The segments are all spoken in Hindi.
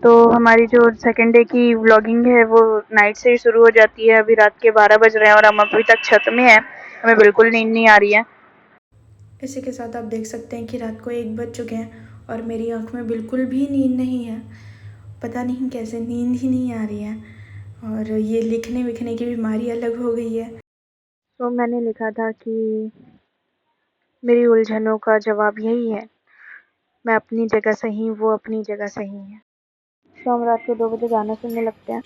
तो हमारी जो सेकंड डे की व्लॉगिंग है वो नाइट से ही शुरू हो जाती है। अभी रात के 12 बज रहे हैं और हम अभी तक छत में हैं, हमें बिल्कुल नींद नहीं आ रही है। इसी के साथ आप देख सकते हैं कि रात को 1 बज चुके हैं और मेरी आँख में बिल्कुल भी नींद नहीं है। पता नहीं कैसे नींद ही नहीं आ रही है और ये लिखने विखने की बीमारी अलग हो गई है। तो मैंने लिखा था कि मेरी उलझनों का जवाब यही है, मैं अपनी जगह सही, वो अपनी जगह सही है। तो हम रात को 2 बजे गाना सुनने लगते हैं।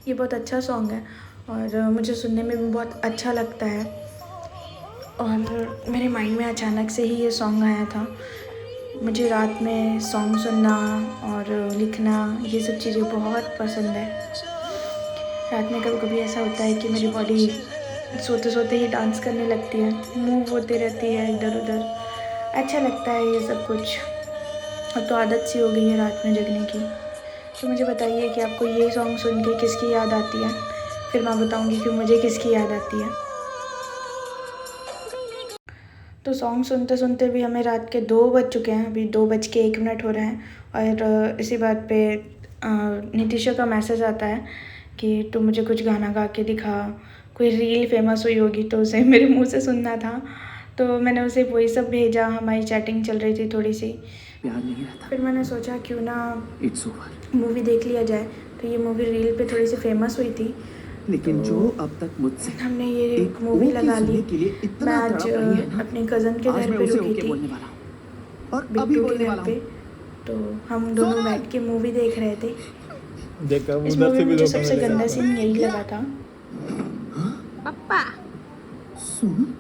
ये बहुत अच्छा सॉन्ग है और मुझे सुनने में भी बहुत अच्छा लगता है और मेरे माइंड में अचानक से ही ये सॉन्ग आया था। मुझे रात में सॉन्ग सुनना और लिखना ये सब चीज़ें बहुत पसंद है। रात में कभी कभी ऐसा होता है कि मेरी बॉडी सोते सोते ही डांस करने लगती है, मूव होती रहती है इधर उधर। अच्छा लगता है ये सब कुछ। अब तो आदत सी हो गई है रात में जगने की। तो मुझे बताइए कि आपको ये सॉन्ग सुन के किसकी याद आती है, फिर मैं बताऊँगी कि मुझे किसकी याद आती है। तो सॉन्ग सुनते सुनते भी हमें रात के 2 बज चुके हैं, अभी 2:01 हो रहे हैं और इसी बात पे नितिशा का मैसेज आता है कि तू मुझे कुछ गाना गा के दिखा, कोई रील फेमस हुई होगी तो उसे मेरे मुंह से सुनना था। तो मैंने उसे वही सब भेजा, हमारी चैटिंग चल रही थी थोड़ी सी। प्यार नहीं रहता, फिर मैंने सोचा क्यों ना इट्स ओवर। मूवी देख लिया जाए। तो ये मूवी रील पे थोड़ी सी फेमस हुई थी, लेकिन तो जो अब तक मुझसे हमने ये एक मूवी ओके लगा ली। सुनने के लिए मैं इतना आज तड़प रही है ना, अपने कज़न के आज घर मैं पे उसे रुकी ओके थी, बोलने वाला हूँ और अभी बिट्टू के बोलने घर वाला पे। हूँ। तो हम दोनों बैठ के मूवी देख रहे थे। देखा इस उधर मूवी से में भी मुझे धोखा सबसे मिलेगा गंदा इसको। सीन यही लगा था। पप्पा सुन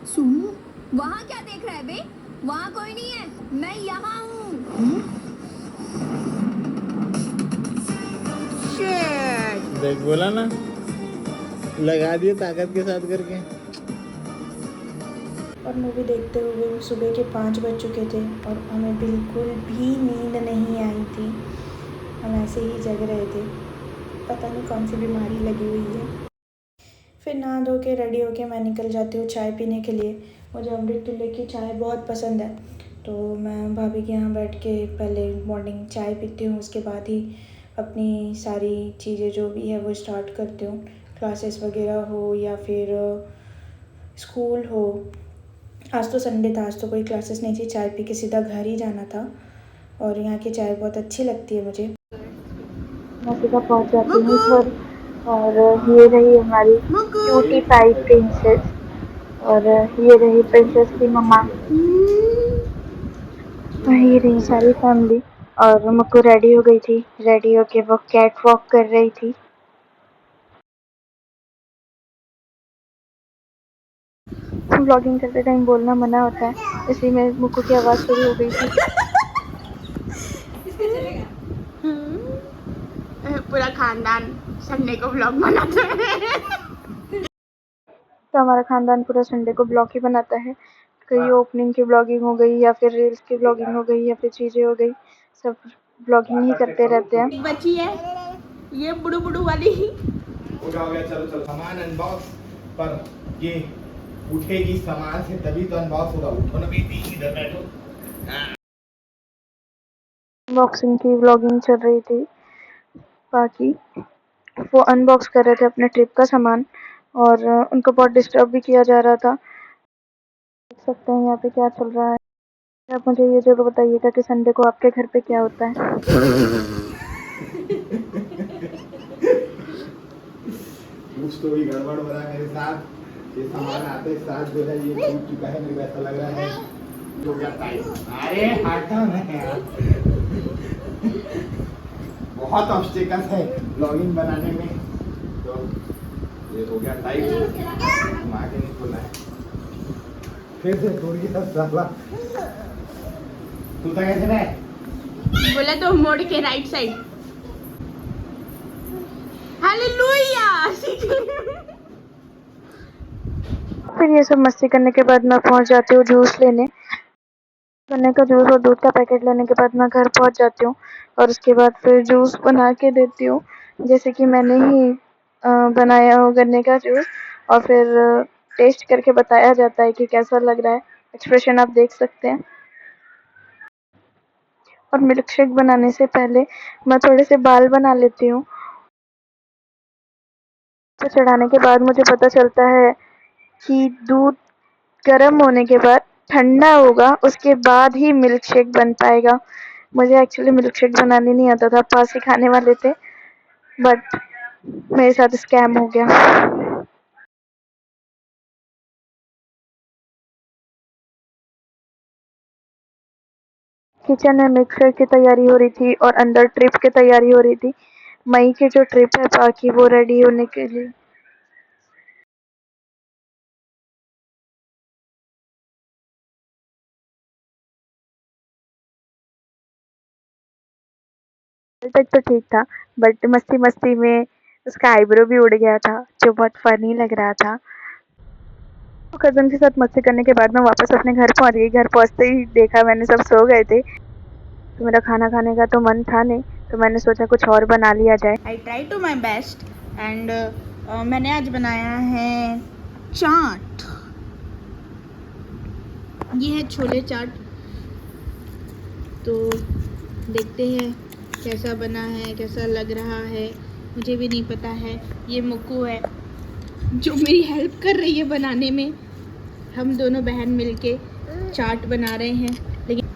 सुन, वहाँ क्या देख रहा है बे? वहाँ कोई नहीं है, मैं यहाँ हूँ। Shit! देख बोला ना, लगा दिए ताकत के साथ करके। और मूवी देखते हुए सुबह के 5 बज चुके थे और हमें बिल्कुल भी नींद नहीं आई थी। हम ऐसे ही जग रहे थे, पता नहीं कौन सी बीमारी लगी हुई है। फिर नहा धो के रेडी होके मैं निकल जाती हूँ चाय पीने के लिए। मुझे अमृत तुल्ले की चाय बहुत पसंद है, तो मैं भाभी के यहाँ बैठ के पहले मॉर्निंग चाय पीती हूँ, उसके बाद ही अपनी सारी चीज़ें जो भी है वो स्टार्ट करती हूँ। क्लासेस वगैरह हो या फिर स्कूल हो। आज तो संडे था, आज तो कोई क्लासेस नहीं थी, चाय पी के सीधा घर ही जाना था और यहाँ की चाय बहुत अच्छी लगती है मुझे। मैं सीधा पहुंच जाती हूँ घर और ये रही हमारी क्यूटी पाई प्रिंसेस और ये रही प्रिंसेस की मम्मा, ये रही सारी फैमिली। और मुक्कू रेडी हो गई थी, रेडी होके वो कैट वॉक कर रही थी। व्लॉगिंग करते टाइम बोलना मना होता है, इसी में मुक्कू की आवाज़ शुरू हो गई थी। पूरा खानदान संडे को व्लॉग बनाते हैं। तो हमारा खानदान पूरा संडे को ब्लॉग ही बनाता है। कहीं ओपनिंग की ब्लॉगिंग हो गई या फिर रील्स की ब्लॉगिंग हो गई या फिर चीज़ें हो गई, सब ब्लॉगिंग ही करते रहते हैं। एक बची है ये बुड़ू बुड़ू वाली। पूरा हो गया, चलो चलो सामान अनबॉक्स। पर ये उठेगी सामान से तभी तो अनबॉक्स होगा। उठो ना बेटी, इधर बैठो। अनबॉक्सिंग की व्लॉगिंग चल रही थी, बाकी वो अनबॉक्स कर रहे थे अपने ट्रिप का सामान और उनको बहुत डिस्टर्ब भी किया जा रहा था। देख सकते हैं यहाँ पे क्या चल रहा है। आप मुझे ये जरूर बताइएगा कि संडे को आपके घर पे क्या होता है। कुछ तो भी गड़बड़ हो रहा है मेरे साथ। ये सामान आते साथ जो है ये टूट चुका है, मेरे को ऐसा लग रहा है हो गया टाइट। अरे हटो ना यार, बहुत ऑब्स्टेकल्स है ब्लॉगिंग बनाने में। तो ये हो गया टाइट, आगे नहीं खोलना है। फिर से टूट गया साला। तू तो कैसे है? बोला तो मोड़ के राइट साइड। हालेलुया। फिर ये सब मस्ती करने के बाद मैं पहुंच जाती हूँ जूस लेने। गन्ने का जूस और दूध का पैकेट लेने के बाद मैं घर पहुंच जाती हूँ और उसके बाद फिर जूस बना के देती हूँ, जैसे कि मैंने ही बनाया हो गन्ने का जूस। और फिर टेस्ट करके बताया जाता है कि कैसा लग रहा है। एक्सप्रेशन आप देख सकते हैं। और मिल्क शेक बनाने से पहले मैं थोड़े से बाल बना लेती हूँ। तो चढ़ाने के बाद मुझे पता चलता है कि दूध गर्म होने के बाद ठंडा होगा, उसके बाद ही मिल्क शेक बन पाएगा। मुझे एक्चुअली मिल्क शेक बनाने नहीं आता था, पास सिखाने वाले थे, बट मेरे साथ स्कैम हो गया। किचन में मिल्क शेक की तैयारी हो रही थी और अंदर ट्रिप की तैयारी हो रही थी। मई की जो ट्रिप है बाकी वो रेडी होने के लिए। तक तो ठीक था, बट मस्ती मस्ती में उसका आईब्रो भी उड़ गया था, जो बहुत फनी लग रहा था। तो कज़न के साथ मस्ती करने के बाद मैं वापस अपने घर पहुंच गई। घर पहुंचते ही देखा मैंने सब सो गए थे, तो मेरा खाना खाने का तो मन था नहीं, तो मैंने सोचा कुछ और बना लिया जाए। I try to my best and मैंने आज बनाया है चाट। ये है छोले चाट। तो देखते हैं कैसा बना है, कैसा लग रहा है, मुझे भी नहीं पता है। ये मुक्कू है जो मेरी हेल्प कर रही है बनाने में। हम दोनों बहन मिलके चाट बना रहे हैं। लेकिन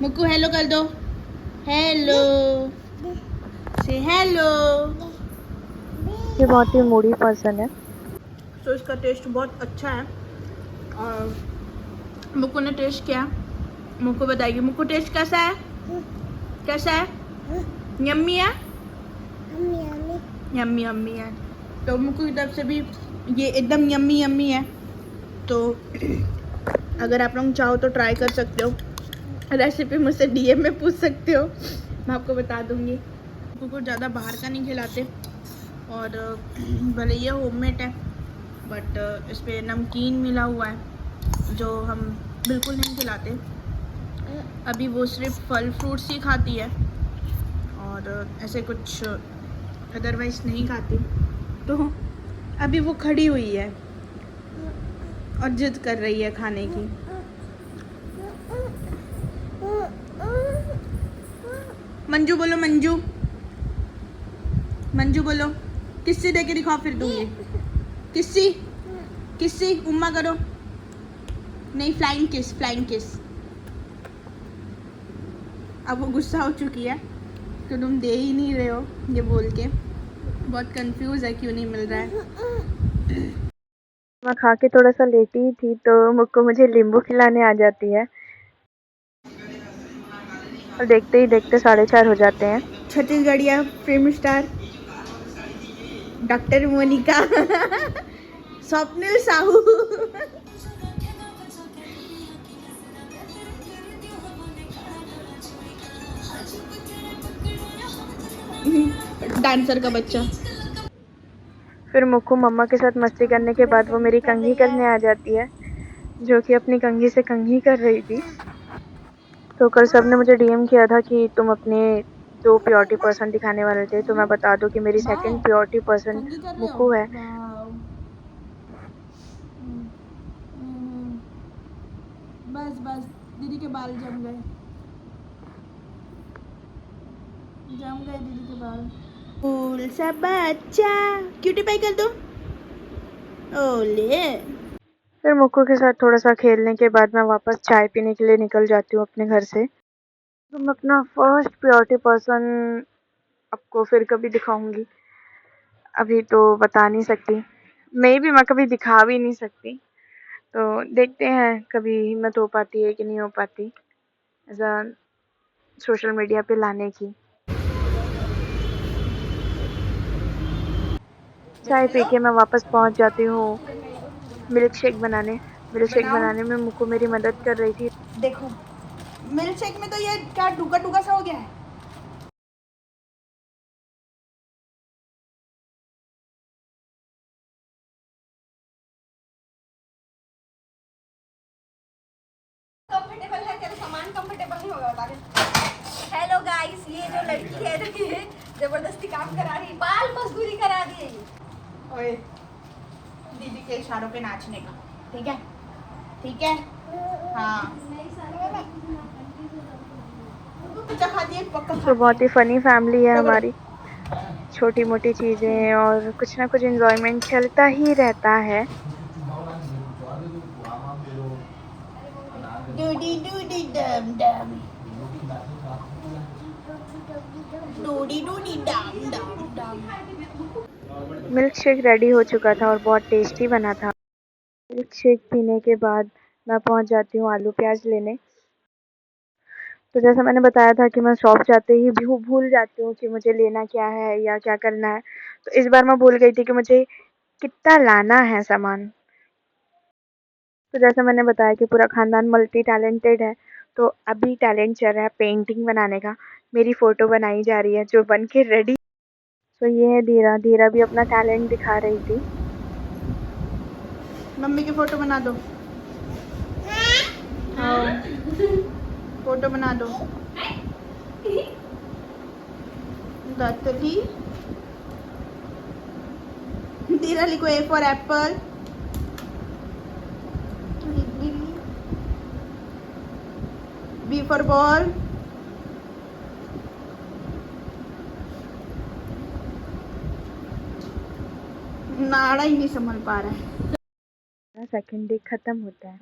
मुक्कू हेलो कर दो, हेलो से हेलो। ये बहुत ही मूडी पर्सन है। तो इसका टेस्ट बहुत अच्छा है और मुक्कू ने टेस्ट किया, मुक्कू बताएगी। मुक्कू टेस्ट कैसा है? कैसा है? यम्मी है? यम्मी यम्मी है। तो मुक्कू की तरफ से भी ये एकदम यम्मी यम्मी है। तो अगर आप लोग चाहो तो ट्राई कर सकते हो। रेसिपी मुझसे डीएम में पूछ सकते हो, मैं आपको बता दूंगी। मुक्कू को ज़्यादा बाहर का नहीं खिलाते और भले ये होममेड है बट इस पर नमकीन मिला हुआ है जो हम बिल्कुल नहीं खिलाते। अभी वो सिर्फ फल फ्रूट्स ही खाती है और ऐसे कुछ अदरवाइज नहीं खाती। तो अभी वो खड़ी हुई है और जिद कर रही है खाने की। मंजू बोलो, मंजू मंजू बोलो। किस्सी दे के दिखाओ फिर दूंगी। किस्सी किस्सी उम्मा करो। नहीं, फ्लाइंग किस, फ्लाइंग किस। अब वो गुस्सा हो चुकी है कि तुम दे ही नहीं रहे हो ये बोल के। बहुत कंफ्यूज है क्यों नहीं मिल रहा है। मैं खा के थोड़ा सा लेटी थी तो मुक्को मुझे नींबू खिलाने आ जाती है और देखते ही देखते 4:30 हो जाते हैं। छत्तीसगढ़िया film star doctor Monika Swapnil Sahu dancer का बच्चा। फिर मुक्कू मम्मा के साथ मस्ती करने के बाद वो मेरी कंघी करने आ जाती है, जो कि अपनी कंघी से कंघी कर रही थी। तो कल सब ने मुझे डीएम किया था कि तुम अपने 2 प्योरिटी पर्सन दिखाने वाले थे, तो मैं बता दूं कि मेरी सेकंड प्योरिटी पर्सन कंघी कर रहे हो? मुक्कू है। वाव। बस बस दीदी के बाल जम गए, जम गए दीदी के बाल। फूल सा बच्चा क्यूटी पाई कर दो। ओले। फिर मुक्कू के साथ थोड़ा सा खेलने के बाद मैं वापस चाय पीने के लिए निकल जाती हूँ अपने घर से। तो मैं अपना फर्स्ट प्योरिटी पर्सन आपको फिर कभी दिखाऊंगी, अभी तो बता नहीं सकती। मे भी मैं कभी दिखा भी नहीं सकती, तो देखते हैं कभी हिम्मत हो पाती है कि नहीं हो पाती ऐसा सोशल मीडिया पे लाने की। चाय पी के मैं वापस पहुंच जाती हूँ मिल्क शेक बनाने। मिल्क शेक बनाने में मुक्कू मेरी मदद कर रही थी। देखो मिल्क शेक में तो ये क्या टूका टूका सा हो गया है। कंफर्टेबल है तेरा सामान, कंफर्टेबल नहीं होगा बता दे। हेलो गाइस, ये जो लड़की है जबरदस्ती काम करा रही, बाल मजदूरी करा दी है। ओए दीदी के इशारों पे नाचने का, ठीक है? ठीक है? हाँ। बच्चा खाती है, पक्का तो खाती बहुत ही है। फ़नी फैमिली है पकड़ो। हमारी। छोटी-मोटी चीज़ें और कुछ ना कुछ एन्जॉयमेंट चलता ही रहता है। डूडी डूडी डम डम, डूडी डूडी डम डम डम। मिल्क शेक रेडी हो चुका था और बहुत टेस्टी बना था। मिल्क शेक पीने के बाद मैं पहुंच जाती हूँ आलू प्याज लेने। तो जैसा मैंने बताया था कि मैं शॉप जाते ही भूल जाती हूँ कि मुझे लेना क्या है या क्या करना है। तो इस बार मैं भूल गई थी कि मुझे कितना लाना है सामान। तो जैसा मैंने बताया कि पूरा ख़ानदान मल्टी टैलेंटेड है, तो अभी टैलेंट चल रहा है पेंटिंग बनाने का। मेरी फ़ोटो बनाई जा रही है जो बन के रेडी। तो ये है धीरा, धीरा भी अपना टैलेंट दिखा रही थी। मम्मी की फोटो बना दो। हाँ, फोटो बना दो। दत्तली, धीरा लिखो A for apple, B for ball, नाड़ा ही नहीं संभल पा रहा है। सेकंड डे ख़त्म होता है।